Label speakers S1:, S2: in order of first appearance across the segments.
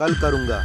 S1: कल करूंगा,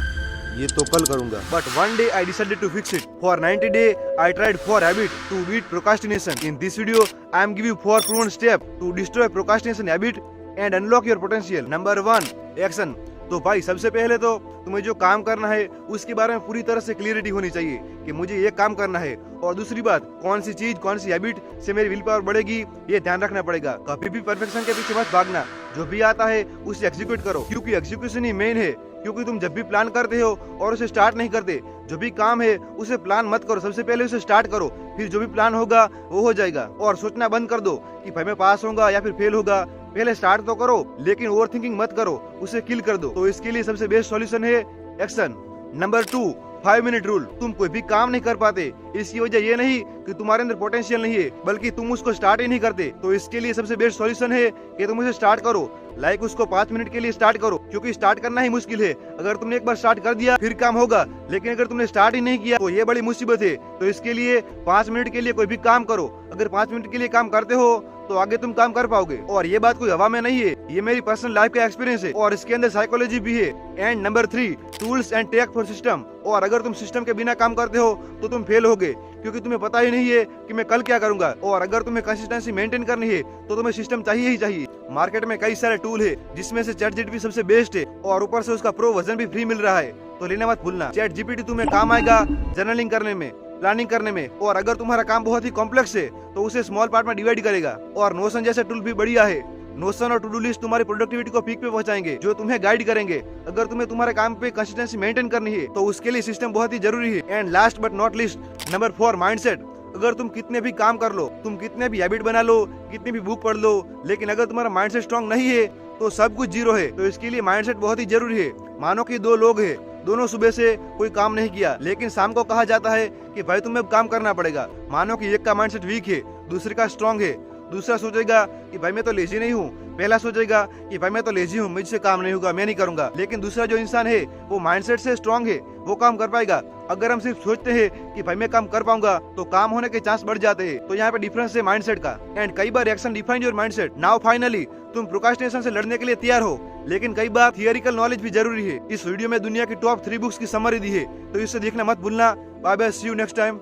S1: ये तो कल करूंगा। But one day I decided to fix it. For 90 days I tried for habit to beat procrastination. In this video I am giving you 4 proven steps to destroy procrastination habit and unlock your potential. Number 1, action. तो भाई सबसे पहले तो तुम्हें जो काम करना है उसके बारे में पूरी तरह से क्लियरिटी होनी चाहिए कि मुझे ये काम करना है। और दूसरी बात, कौन सी चीज कौन सी हैबिट से मेरी विल पावर बढ़ेगी ये ध्यान रखना पड़ेगा। कभी भी परफेक्शन के पीछे मत भागना, जो भी आता है उसे एग्जीक्यूट करो, क्योंकि एग्जीक्यूशन ही मेन है। क्योंकि तुम जब भी प्लान करते हो और उसे स्टार्ट नहीं करते, जो भी काम है उसे प्लान मत करो, सबसे पहले उसे स्टार्ट करो, फिर जो भी प्लान होगा वो हो जाएगा। और सोचना बंद कर दो कि भाई मैं पास होऊंगा या फिर फेल होगा, पहले स्टार्ट तो करो, लेकिन ओवर थिंकिंग मत करो, उसे किल कर दो। तो इसके लिए सबसे बेस्ट सॉल्यूशन है एक्शन। Number 2, 5 minute rule. तुम कोई भी काम नहीं कर पाते, इसकी वजह ये नहीं कि तुम्हारे अंदर पोटेंशियल नहीं है, बल्कि तुम उसको स्टार्ट ही नहीं करते। तो इसके लिए सबसे बेस्ट सॉल्यूशन है कि तुम उसे स्टार्ट करो। लाइक उसको 5 मिनट के लिए स्टार्ट करो, क्योंकि स्टार्ट करना ही मुश्किल है। अगर तुमने एक बार स्टार्ट कर दिया फिर काम होगा, लेकिन अगर तुमने स्टार्ट ही नहीं किया तो ये बड़ी मुसीबत है। तो इसके लिए 5 मिनट के लिए कोई भी काम करो। अगर 5 मिनट के लिए काम करते हो तो आगे तुम काम कर पाओगे। और ये बात कोई हवा में नहीं है, ये मेरी पर्सनल लाइफ का एक्सपीरियंस है और इसके अंदर साइकोलॉजी भी है। And number 3, tools and tech for system. और अगर तुम सिस्टम के बिना काम करते हो तो तुम फेल होगे, क्योंकि तुम्हें पता ही नहीं है कि मैं कल क्या करूंगा। और अगर तुम्हें कंसिस्टेंसी मेंटेन करनी है तो तुम्हें सिस्टम चाहिए ही चाहिए। मार्केट में कई सारे टूल है, जिसमें से ChatGPT सबसे बेस्ट है और ऊपर से उसका प्रो वर्जन भी फ्री मिल रहा है, तो लेना मत भूलना। ChatGPT तुम्हें काम आएगा जर्नलिंग करने में, प्लानिंग करने में। और अगर तुम्हारा काम बहुत ही कॉम्प्लेक्स है तो उसे स्मॉल पार्ट में डिवाइड करेगा। और नोशन जैसे टूल भी बढ़िया है। नोशन और टू डू लिस्ट तुम्हारी प्रोडक्टिविटी को पीक पे पहुंचाएंगे, जो तुम्हें गाइड करेंगे। अगर तुम्हें तुम्हारे काम पे कंसिस्टेंसी मेंटेन करनी है तो उसके लिए सिस्टम बहुत ही जरूरी है। And last but not list, number 4, mindset. अगर तुम कितने भी काम कर लो, तुम कितने भी हैबिट बना लो, कितनी भी बुक पढ़ लो, लेकिन अगर तुम्हारा माइंडसेट स्ट्रांग नहीं है तो सब कुछ जीरो है। तो इसके लिए माइंडसेट बहुत ही जरूरी है। मानो कि 2 लोग हैं, दोनों सुबह से कोई काम नहीं किया, लेकिन शाम को कहा जाता है कि भाई तुम्हें अब काम करना पड़ेगा। मानो कि एक का माइंडसेट वीक है, दूसरे का स्ट्रांग है। दूसरा सोचेगा कि भाई मैं तो लेजी नहीं हूँ, पहला सोचेगा कि भाई मैं तो लेजी हूँ, मुझसे काम नहीं होगा, मैं नहीं करूंगा। लेकिन दूसरा जो इंसान है वो माइंडसेट से स्ट्रांग है, वो काम कर पाएगा। अगर हम सिर्फ सोचते हैं कि भाई मैं काम कर पाऊंगा तो काम होने के चांस बढ़ जाते हैं। तो यहाँ पे डिफरेंस है माइंडसेट का। एंड कई बार action define your mindset. Now finally तुम प्रोक्रास्टिनेशन से लड़ने के लिए तैयार हो, लेकिन कई बार थियोरिकल नॉलेज भी जरूरी है। इस वीडियो में दुनिया की टॉप 3 बुक्स की समरी दी है, तो इसे देखना मत भूलना। Bye bye, see you next time.